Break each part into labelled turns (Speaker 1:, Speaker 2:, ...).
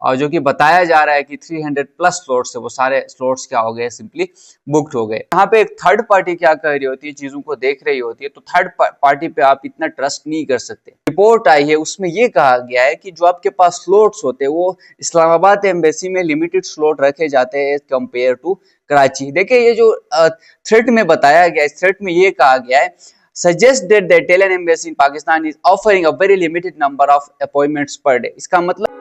Speaker 1: जो कि बताया जा रहा है कि 300 प्लस स्लॉट्स है, वो सारे स्लॉट्स क्या हो गए, सिंपली बुक्ड हो गए। यहाँ पे एक थर्ड पार्टी क्या कर रही होती है, चीजों को देख रही होती है, तो थर्ड पार्टी पे आप इतना ट्रस्ट नहीं कर सकते। रिपोर्ट आई है, उसमें ये कहा गया है कि जो आपके पास स्लॉट्स होते हैं वो इस्लामाबाद एम्बेसी में लिमिटेड स्लॉट रखे जाते हैं कंपेयर टू कराची। देखिए ये जो थ्रेट में बताया गया, इस थ्रेट में ये कहा गया है, suggest that the Italian embassy in Pakistan is offering a very limited number of appointments per day। इसका मतलब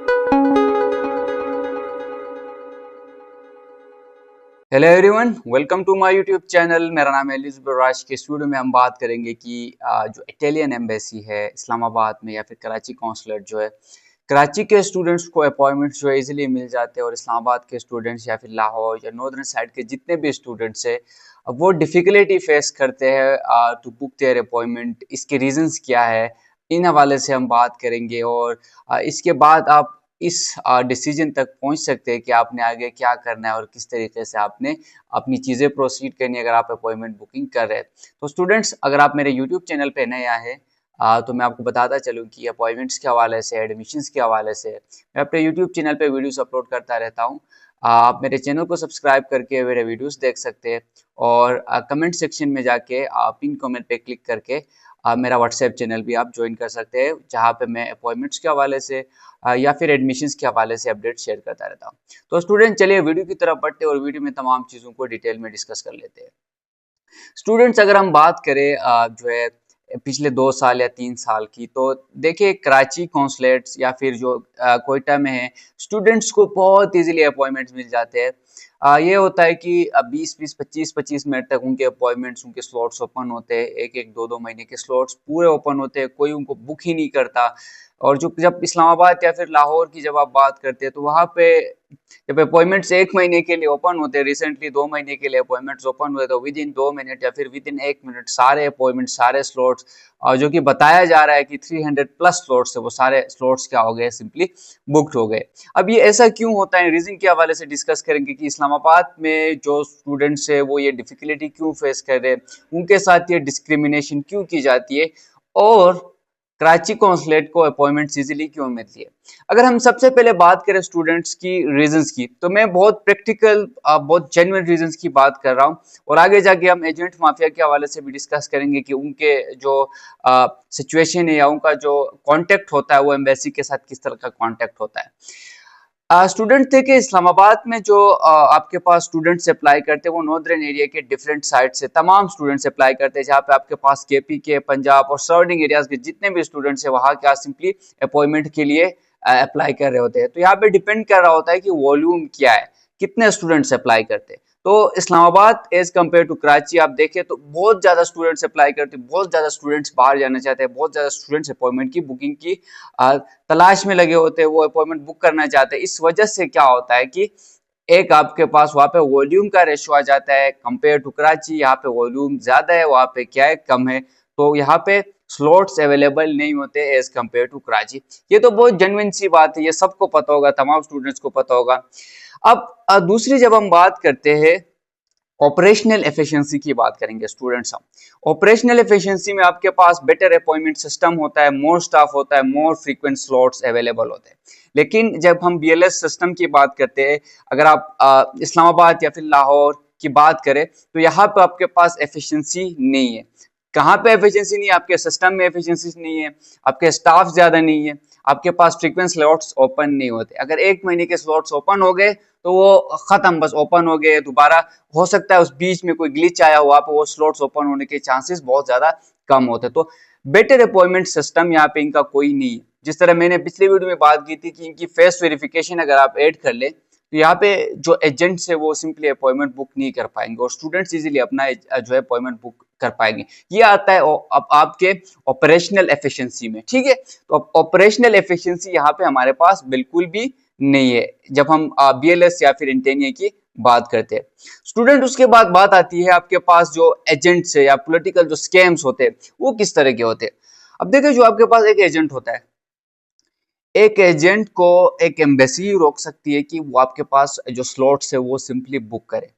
Speaker 1: hello everyone, welcome to my YouTube channel. मेरा नाम है एलिजबेथ राज। के इस वीडियो में हम बात करेंगे कि जो इटालियन एम्बेसी है इस्लामाबाद में या फिर कराची कॉन्सुलेट जो है, कराची के स्टूडेंट्स को अपॉइंटमेंट्स जो है इजीली मिल जाते हैं और इस्लामाबाद के स्टूडेंट्स या फिर लाहौर या नॉर्दर्न साइड के जितने भी स्टूडेंट्स है वो डिफ़िकल्टी फेस करते हैं टू बुक देयर अपॉइंटमेंट। इसके रीजंस क्या है, इन हवाले से हम बात करेंगे और इसके बाद आप इस डिसीजन तक पहुंच सकते हैं कि आपने आगे क्या करना है और किस तरीके से आपने अपनी चीज़ें प्रोसीड करनी है अगर आप अपॉइंटमेंट बुकिंग कर रहे हैं। तो स्टूडेंट्स, अगर आप मेरे यूट्यूब चैनल पे नए आए हैं तो मैं आपको बताता चलूँ कि अपॉइंटमेंट्स के हवाले से, एडमिशन्स के हवाले से मैं अपने यूट्यूब चैनल पे वीडियोस अपलोड करता रहता हूँ। आप मेरे चैनल को सब्सक्राइब करके मेरे वीडियोस देख सकते हैं और कमेंट सेक्शन में जाके पिन कमेंट पे क्लिक करके मेरा व्हाट्सएप चैनल भी आप ज्वाइन कर सकते हैं, जहाँ पे मैं अपॉइंटमेंट्स के हवाले से या फिर एडमिशन्स के हवाले से अपडेट शेयर करता रहता हूँ। तो स्टूडेंट, चलिए वीडियो की तरफ बढ़ते हैं और वीडियो में तमाम चीज़ों को डिटेल में डिस्कस कर लेते हैं। स्टूडेंट्स, अगर हम बात करें जो है पिछले 2 साल या 3 साल की, तो देखिए कराची कॉन्सुलेट्स या फिर जो कोयटा में है, स्टूडेंट्स को बहुत इजीली अपॉइंटमेंट्स मिल जाते हैं। ये होता है कि 20-20, 25-25 मिनट तक उनके अपॉइंटमेंट्स, उनके स्लॉट्स ओपन होते हैं। 1-1, 2-2 महीने के स्लॉट्स पूरे ओपन होते हैं, कोई उनको बुक ही नहीं करता। और जो जब इस्लामाबाद या फिर लाहौर की जब आप बात करते हैं तो वहाँ पे जब अपॉइंटमेंट्स 1 महीने के लिए ओपन होते हैं, रिसेंटली 2 महीने के लिए अपॉइंटमेंट्स ओपन हुए, तो विद इन 2 मिनट या फिर विद इन 1 मिनट सारे अपॉइंटमेंट, सारे स्लॉट्स जो कि बताया जा रहा है कि 300 प्लस स्लॉट्स है, वो सारे स्लॉट्स क्या हो गए, सिंपली बुक्ड हो गए। अब ये ऐसा क्यों होता है, रीजन के हवाले से डिस्कस करेंगे कि इस्लामाबाद में जो स्टूडेंट्स है वो ये डिफिकल्टी क्यों फेस कर रहे हैं, उनके साथ ये डिस्क्रिमिनेशन क्यों की जाती है और कराची कॉन्सुलेट को अपॉइंटमेंट इजीली क्यों मिलती है। अगर हम सबसे पहले बात करें स्टूडेंट्स की रीजंस की, तो मैं बहुत प्रैक्टिकल, बहुत जेन्युइन रीजंस की बात कर रहा हूँ और आगे जाके हम एजेंट माफिया के हवाले से भी डिस्कस करेंगे कि उनके जो सिचुएशन है या उनका जो कॉन्टेक्ट होता है वो एम्बेसी के साथ किस तरह का कॉन्टेक्ट होता है। स्टूडेंट थे कि इस्लामाबाद में जो आपके पास स्टूडेंट्स अप्लाई करते हैं वो नॉर्दर्न एरिया के डिफरेंट साइड से तमाम स्टूडेंट्स अप्लाई करते हैं, जहाँ पे आपके पास केपी के, पंजाब और सराउंडिंग एरियाज के जितने भी स्टूडेंट्स हैं वहाँ क्या सिंपली अपॉइंटमेंट के लिए अप्लाई कर रहे होते हैं। तो यहाँ पे डिपेंड कर रहा होता है कि वॉल्यूम क्या है, कितने स्टूडेंट्स अप्लाई करते हैं। तो Islamabad as compare to Karachi आप देखें तो बहुत ज़्यादा स्टूडेंट्स अप्लाई करते हैं, बहुत ज़्यादा स्टूडेंट्स बाहर जाना चाहते हैं, बहुत ज़्यादा स्टूडेंट्स अपॉइंटमेंट की बुकिंग की तलाश में लगे होते हैं, वो अपॉइंटमेंट बुक करना चाहते हैं। इस वजह से क्या होता है कि एक आपके पास वहाँ पे वॉल्यूम का रेशो आ जाता है कंपेयर टू कराची। यहाँ पे वॉल्यूम ज़्यादा है, वहाँ पे क्या है, कम है, तो यहाँ पे स्लॉट्स अवेलेबल नहीं होते एज कम्पेयर टू कराची। ये तो बहुत जेन्युइन सी बात है, ये सबको पता होगा, तमाम स्टूडेंट्स को पता होगा। अब दूसरी जब हम बात करते हैं ऑपरेशनल एफिशिएंसी की बात करेंगे स्टूडेंट्स। हम ऑपरेशनल एफिशिएंसी में आपके पास बेटर अपॉइंटमेंट सिस्टम होता है, मोर स्टाफ होता है, मोर फ्रीक्वेंट स्लॉट्स अवेलेबल होते हैं। लेकिन जब हम बीएलएस सिस्टम की बात करते हैं, अगर आप इस्लामाबाद या फिर लाहौर की बात करें तो यहाँ पे आपके पास एफिशिएंसी नहीं है। कहाँ पे एफिशिएंसी नहीं है? आपके सिस्टम में एफिशिएंसी नहीं है, आपके स्टाफ ज्यादा नहीं है, आपके पास फ्रीक्वेंट स्लॉट्स ओपन नहीं होते। अगर 1 महीने के स्लॉट्स ओपन हो गए तो वो खत्म, बस ओपन हो गए, दोबारा हो सकता है उस बीच में कोई ग्लिच आया हुआ, पे वो स्लॉट्स ओपन होने के चांसेस बहुत ज्यादा कम होते। तो बेटर अपॉइंटमेंट सिस्टम यहाँ पे इनका कोई नहीं है। जिस तरह मैंने पिछली वीडियो में बात की थी कि इनकी फेस वेरिफिकेशन अगर आप ऐड कर ले तो यहाँ पे जो एजेंट्स है वो सिंपली अपॉइंटमेंट बुक नहीं कर पाएंगे और स्टूडेंट्स इजीली अपना जो है अपॉइंटमेंट बुक कर पाएंगे। ये आता है अब आपके ऑपरेशनल एफिशिएंसी में, ठीक है। तो ऑपरेशनल एफिशिएंसी यहाँ पे हमारे पास बिल्कुल भी नहीं है जब हम बीएलएस या फिर इंटेनिया की बात करते हैं। स्टूडेंट, उसके बाद बात आती है आपके पास जो एजेंट्स है या पॉलिटिकल जो स्कैम्स होते हैं वो किस तरह के होते हैं। अब देखिए, जो आपके पास एक एजेंट होता है, एक एजेंट को एक एम्बेसी रोक सकती है कि वो आपके पास जो स्लॉट्स है वो सिंपली बुक करे।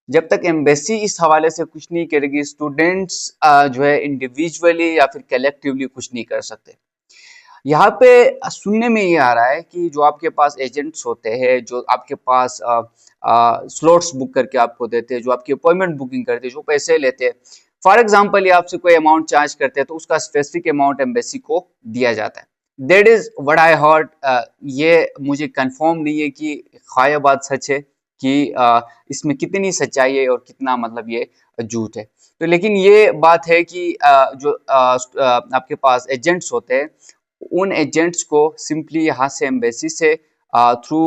Speaker 1: जब तक एम्बेसी इस हवाले से कुछ नहीं करेगी, स्टूडेंट्स जो है इंडिविजुअली या फिर कलेक्टिवली कुछ नहीं कर सकते। यहाँ पे सुनने में ये आ रहा है कि जो आपके पास एजेंट्स होते हैं, जो आपके पास स्लॉट्स बुक करके आपको देते हैं, जो आपकी अपॉइंटमेंट बुकिंग करते हैं, जो पैसे लेते हैं, फॉर एग्जांपल ये आपसे कोई अमाउंट चार्ज करते हैं तो उसका स्पेसिफिक अमाउंट एम्बेसी को दिया जाता है। That is what I heard. ये मुझे कंफर्म नहीं है कि हाँ ये बात सच है कि इसमें कितनी सच्चाई है और कितना मतलब ये झूठ है। तो लेकिन ये बात है कि जो आपके पास एजेंट्स होते हैं, उन एजेंट्स को सिंपली यहाँ से एम्बेसी से थ्रू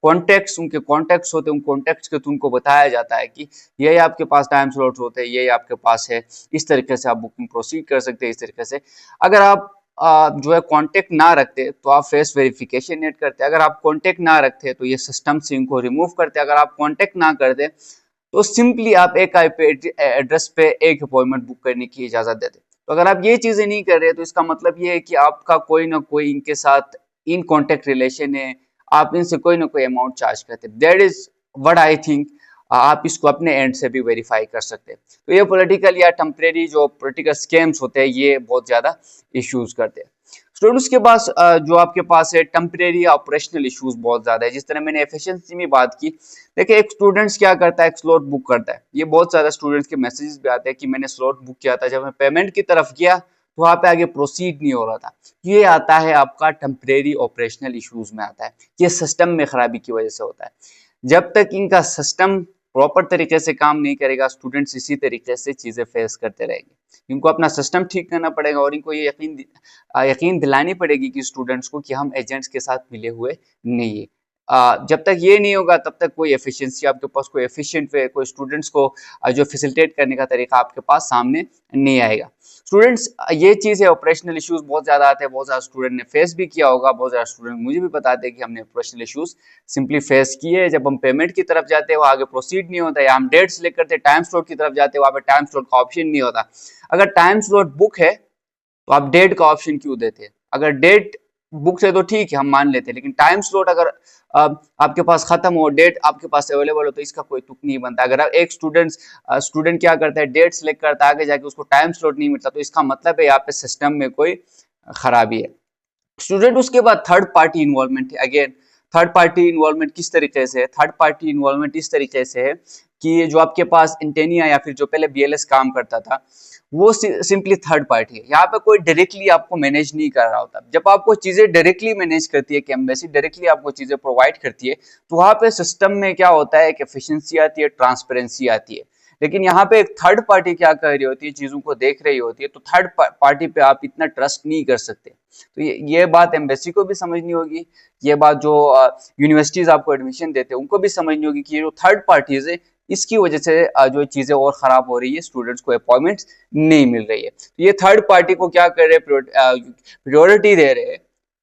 Speaker 1: कॉन्टेक्ट्स, उनके कॉन्टेक्ट्स होते हैं, उन कॉन्टेक्ट्स के थ्रू उनको बताया जाता है कि ये आपके पास टाइम स्लॉट्स होते हैं, ये आपके पास है, इस तरीके से आप बुकिंग प्रोसीड कर सकते हैं, इस तरीके से। अगर आप जो है कांटेक्ट ना रखते तो आप फेस वेरिफिकेशन नेट करते, अगर आप कांटेक्ट ना रखते तो ये सिस्टम से इनको रिमूव करते, अगर आप कांटेक्ट ना करते तो सिंपली आप एक आईपी एड्रेस पे एक अपॉइंटमेंट बुक करने की इजाजत देते। तो अगर आप ये चीजें नहीं कर रहे तो इसका मतलब ये है कि आपका कोई ना कोई इनके साथ इन कांटेक्ट रिलेशन है, आप इनसे कोई ना कोई अमाउंट चार्ज करते। That is what I think. आप इसको अपने एंड से भी वेरीफाई कर सकते हैं। तो ये पॉलिटिकल या टेम्परेरी जो पॉलिटिकल स्कैम्स होते हैं ये बहुत ज्यादा इश्यूज करते हैं। स्टूडेंट्स के पास जो आपके पास है टेम्परेरी ऑपरेशनल इश्यूज बहुत ज्यादा है। जिस तरह मैंने एफिशिएंसी में बात की, देखिए एक स्टूडेंट्स क्या करता है, एक स्लॉट बुक करता है। ये बहुत ज्यादा स्टूडेंट्स के मैसेजेस भी आते हैं कि मैंने स्लॉट बुक किया था, जब मैं पेमेंट की तरफ गया तो वहां पे आगे प्रोसीड नहीं हो रहा था। ये आता है आपका टेम्परेरी ऑपरेशनल इश्यूज में आता है, ये सिस्टम में खराबी की वजह से होता है। जब तक इनका सिस्टम प्रॉपर तरीके से काम नहीं करेगा, स्टूडेंट्स इसी तरीके से चीजें फेस करते रहेंगे। इनको अपना सिस्टम ठीक करना पड़ेगा और इनको ये यकीन दिलानी पड़ेगी कि स्टूडेंट्स को कि हम एजेंट्स के साथ मिले हुए नहीं है। जब तक ये नहीं होगा तब तक कोई एफिशिएंसी आपके पास, कोई एफिशिएंट वे, कोई स्टूडेंट्स को जो फैसिलिटेट करने का तरीका आपके पास सामने नहीं आएगा। स्टूडेंट्स ये चीज़ है, ऑपरेशनल इश्यूज बहुत ज़्यादा आते हैं, बहुत ज़्यादा स्टूडेंट ने फेस भी किया होगा, बहुत ज़्यादा स्टूडेंट मुझे भी बताते हैं कि हमने ऑपरेशनल इश्यूज सिंपली फेस किए। जब हम पेमेंट की तरफ जाते हैं वहाँ आगे प्रोसीड नहीं होता, या हम डेट सेलेक्ट करते टाइम स्लॉट की तरफ जाते हैं वहाँ पे टाइम स्लॉट का ऑप्शन नहीं होता। अगर टाइम स्लॉट बुक है तो आप डेट का ऑप्शन क्यों देते हैं? अगर डेट बुक है तो ठीक है, हम मान लेते हैं, लेकिन टाइम स्लॉट अगर आपके पास खत्म हो, डेट आपके पास अवेलेबल हो, तो इसका कोई तुक नहीं बनता। अगर एक स्टूडेंट क्या करता है, डेट सेलेक्ट करता है, आगे जाके उसको टाइम स्लॉट नहीं मिलता, तो इसका मतलब है यहाँ पे सिस्टम में कोई खराबी है। स्टूडेंट उसके बाद थर्ड पार्टी इन्वॉल्वमेंट है। अगेन थर्ड पार्टी इन्वॉल्वमेंट किस तरीके से है? थर्ड पार्टी इन्वॉल्वमेंट इस तरीके से है कि जो आपके पास इंटेनिया या फिर जो पहले बीएलएस काम करता था वो सिंपली थर्ड पार्टी है। यहाँ पे कोई डायरेक्टली आपको मैनेज नहीं कर रहा होता। जब आपको चीजें डायरेक्टली मैनेज करती है, कि एम्बेसी डायरेक्टली आपको चीजें प्रोवाइड करती है, तो वहां पे सिस्टम में क्या होता है, एक एफिशिएंसी आती है, ट्रांसपेरेंसी आती है। लेकिन यहाँ पे एक थर्ड पार्टी क्या कर रही होती है, चीजों को देख रही होती है, तो थर्ड पार्टी पे आप इतना ट्रस्ट नहीं कर सकते। तो ये बात एम्बेसी को भी समझनी होगी, ये बात जो यूनिवर्सिटीज आपको एडमिशन देते हैं उनको भी समझनी होगी कि ये जो थर्ड पार्टीज है इसकी वजह से जो चीजें और खराब हो रही है, स्टूडेंट्स को अपॉइंटमेंट्स नहीं मिल रही है। तो ये थर्ड पार्टी को क्या कर रहे हैं, प्रायोरिटी दे रहे हैं।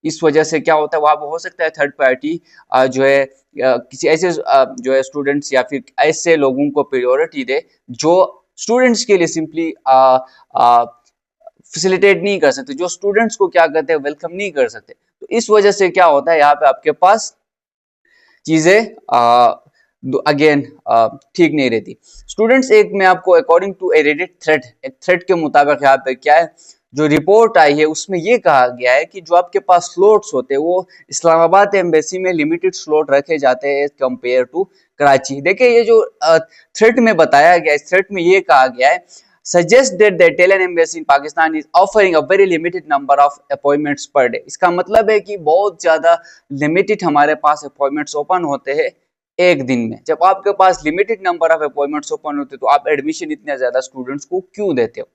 Speaker 1: इस वजह से क्या होता है, वहां पर हो सकता है थर्ड पार्टी जो है किसी ऐसे जो है स्टूडेंट्स या फिर ऐसे लोगों को प्रायोरिटी दे जो स्टूडेंट्स के लिए सिंपली फैसिलिटेट नहीं कर सकते, जो स्टूडेंट्स को क्या कहते हैं, वेलकम नहीं कर सकते। तो इस वजह से क्या होता है, यहाँ पे आपके पास चीजें अगेन ठीक नहीं रहती। स्टूडेंट्स एक मैं आपको according to a Reddit thread, एक थ्रेड के मुताबिक यहाँ पे क्या है, जो रिपोर्ट आई है उसमें ये कहा गया है कि जो आपके पास स्लॉट्स होते हैं वो इस्लामाबाद एम्बेसी में लिमिटेड स्लॉट रखे जाते हैं कंपेयर टू कराची। देखिए ये जो थ्रेड में बताया गया, इस थ्रेड में ये कहा गया है, suggest that the Italian embassy in Pakistan is offering a very limited number of appointments per day। इसका मतलब है कि बहुत ज्यादा लिमिटेड हमारे पास अपॉइंटमेंट्स ओपन होते हैं एक दिन में। जब आपके पास limited number of appointments open होते हैं तो आप एडमिशन इतने ज्यादा स्टूडेंट्स को क्यों देते हो?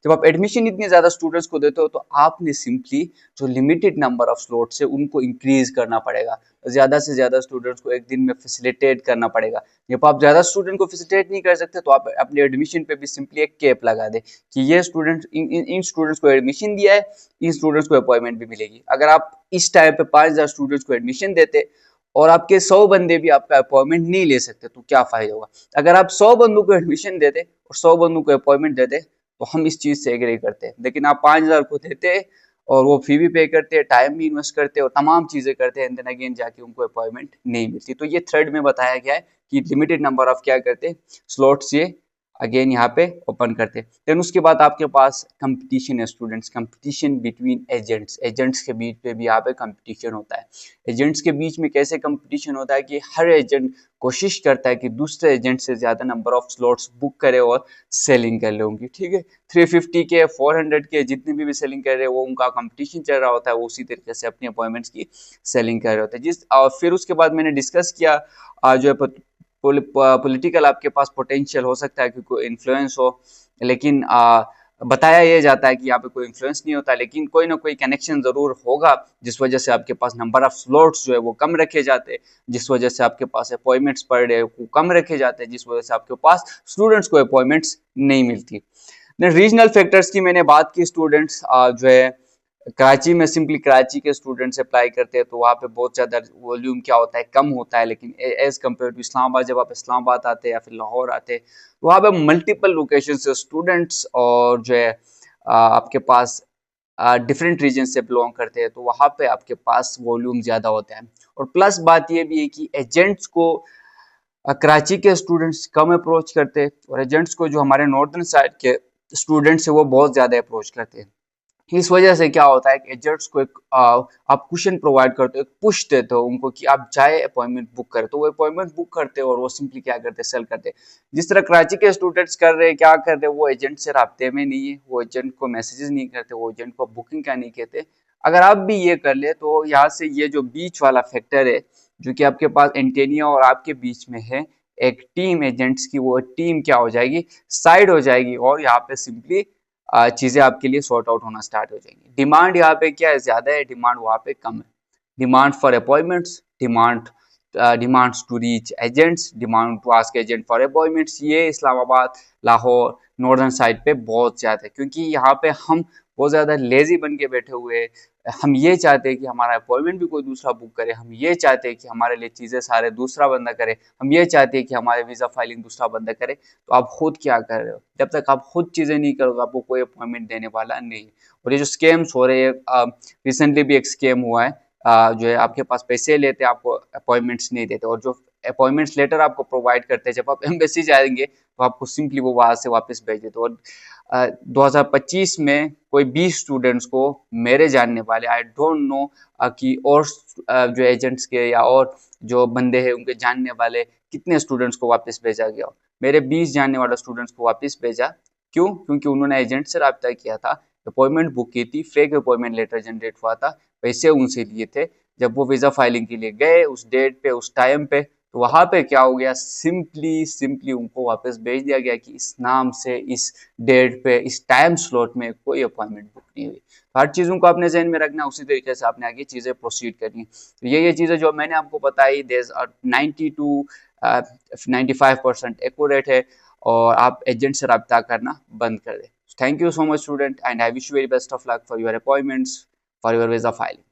Speaker 1: जब आप एडमिशन इतने ज्यादा स्टूडेंट्स को देते हो तो आपने सिंपली जो लिमिटेड नंबर ऑफ स्लॉट्स है उनको इंक्रीज करना पड़ेगा, ज्यादा से ज्यादा स्टूडेंट्स को एक दिन में फैसिलिटेट करना पड़ेगा। जब आप ज्यादा स्टूडेंट को फैसिलिटेट नहीं कर सकते तो आप अपने एडमिशन पे भी सिंपली एक कैप लगा दे कि ये स्टूडेंट इन स्टूडेंट्स को एडमिशन दिया है, इन स्टूडेंट्स को अपॉइंटमेंट भी मिलेगी। अगर आप इस टाइम पे 5000 स्टूडेंट्स को एडमिशन देते और आपके 100 बंदे भी आपका अपॉइंटमेंट नहीं ले सकते तो क्या फायदा होगा? अगर आप 100 बंदों को एडमिशन देते और 100 बंदों को अपॉइंटमेंट देते तो हम इस चीज से एग्री करते हैं, लेकिन आप 5000 को देते और वो फी भी पे करते, टाइम भी इन्वेस्ट करते और तमाम चीजें करते हैं, एंड देन अगेन जाके उनको अपॉइंटमेंट नहीं मिलती। तो ये थ्रेड में बताया गया है कि लिमिटेड नंबर ऑफ क्या करते स्लॉट्स ये अगेन यहाँ पे ओपन करते। देन उसके बाद आपके पास कंपटीशन है students, competition between agents, agents के बीच पे भी यहाँ पे कंपटीशन होता है। एजेंट्स के बीच में कैसे कंपटीशन होता है कि हर एजेंट कोशिश करता है कि दूसरे एजेंट से ज़्यादा नंबर ऑफ स्लॉट्स बुक करे और सेलिंग कर ले उनकी, ठीक है। 350 के 400 के जितने भी सेलिंग कर रहे हैं वो उनका कंपटीशन चल रहा होता है, वो उसी तरीके से अपनी अपॉइंटमेंट्स की सेलिंग कर रहे होते हैं। फिर उसके बाद मैंने डिस्कस किया जो है पॉलिटिकल आपके पास पोटेंशियल हो सकता है कि कोई इन्फ्लुएंस हो, लेकिन बताया यह जाता है कि यहाँ पे कोई इन्फ्लुएंस नहीं होता, लेकिन कोई ना कोई कनेक्शन जरूर होगा जिस वजह से आपके पास नंबर ऑफ स्लॉट्स जो है वो कम रखे जाते हैं, जिस वजह से आपके पास अपॉइंटमेंट्स पर डे को कम रखे जाते हैं, जिस वजह से आपके पास स्टूडेंट्स को अपॉइंटमेंट्स नहीं मिलती। रीजनल फैक्टर्स की मैंने बात की, स्टूडेंट्स जो है कराची में सिंपली कराची के स्टूडेंट्स अप्लाई करते हैं तो वहाँ पे बहुत ज़्यादा वॉल्यूम क्या होता है, कम होता है, लेकिन एज कम्पेयर टू इस्लामाबाद जब आप इस्लामाबाद आते हैं या फिर लाहौर आते हैं तो वहाँ पे मल्टीपल लोकेशन से स्टूडेंट्स और जो है आपके पास डिफरेंट रीजन से बिलोंग करते हैं तो वहाँ पे आपके पास वॉल्यूम ज़्यादा होता है। और प्लस बात ये भी है कि एजेंट्स को कराची के स्टूडेंट्स कम अप्रोच करते हैं और एजेंट्स को जो हमारे नॉर्दर्न साइड के स्टूडेंट्स हैं वो बहुत ज़्यादा अप्रोच करते हैं। इस वजह से क्या होता है कि एजेंट्स को एक आप क्वेश्चन प्रोवाइड करते हो, एक पुश देते हो उनको कि आप जाए अपॉइंटमेंट बुक करें, तो वो अपॉइंटमेंट बुक करते हैं और वो सिंपली क्या करते हैं, सेल करते हैं। जिस तरह कराची के स्टूडेंट्स कर रहे हैं, क्या कर रहे हैं, वो एजेंट से राब्ते में नहीं है, वो एजेंट को मैसेजेस नहीं करते, वो एजेंट को बुकिंग का नहीं कहते। अगर आप भी ये कर ले तो यहाँ से ये जो बीच वाला फैक्टर है जो कि आपके पास एंटेनिया और आपके बीच में है, एक टीम एजेंट्स की, वो टीम क्या हो जाएगी, साइड हो जाएगी और यहाँ पे सिंपली चीज़ें आपके लिए सॉर्ट आउट होना स्टार्ट हो जाएंगी। डिमांड यहाँ पे क्या है, ज़्यादा है, डिमांड वहाँ पे कम है। Demand for appointments, demands to reach agents, demand to ask agent for appointments, ये इस्लामाबाद, लाहौर, नॉर्दर्न साइड पे बहुत ज़्यादा है, क्योंकि यहाँ पे हम बहुत ज़्यादा लेजी बन के बैठे हुए हैं। हम ये चाहते हैं कि हमारा अपॉइंटमेंट भी कोई दूसरा बुक करे, हम ये चाहते हैं कि हमारे लिए चीज़ें सारे दूसरा बंदा करे, हम ये चाहते हैं कि हमारे वीज़ा फाइलिंग दूसरा बंदा करे। तो आप खुद क्या कर रहे हो, जब तक आप खुद चीज़ें नहीं करोगे आपको कोई अपॉइंटमेंट देने वाला नहीं है। और ये जो स्कैम्स हो रहे हैं, रिसेंटली भी एक स्कैम हुआ है, जो है आपके पास पैसे लेते हैं, आपको अपॉइंटमेंट्स नहीं देते, और जो अपॉइंटमेंट्स लेटर आपको प्रोवाइड करते हैं जब आप एम्बेसी जाएंगे तो आपको सिंपली वो वहाँ से वापस भेज देते। और 2025 में कोई 20 स्टूडेंट्स को मेरे जानने वाले, आई डोंट नो कि और जो एजेंट्स के या और जो बंदे हैं उनके जानने वाले कितने स्टूडेंट्स को वापस भेजा गया। मेरे 20 जानने वाले स्टूडेंट्स को वापस भेजा, क्यों? क्योंकि उन्होंने एजेंट से रब्ता किया था, अपॉइंटमेंट बुक की थी, फेक अपॉइंटमेंट लेटर जनरेट हुआ था, पैसे उनसे लिए थे। जब वो वीज़ा फाइलिंग के लिए गए उस डेट पे, उस टाइम पे, तो वहाँ पे क्या हो गया, सिंपली उनको वापस भेज दिया गया कि इस नाम से, इस डेट पे, इस टाइम स्लॉट में कोई अपॉइंटमेंट बुक नहीं हुई। हर चीज़ों को आपने जहन में रखना, उसी तरीके से आपने आगे चीज़ें प्रोसीड करनी। तो ये चीज़ें जो मैंने आपको बताई, 90 to 95% एक्यूरेट है, और आप एजेंट से रब्ता करना बंद कर दें। Thank you so much student, and I wish you very best of luck for your appointments, for your visa filing.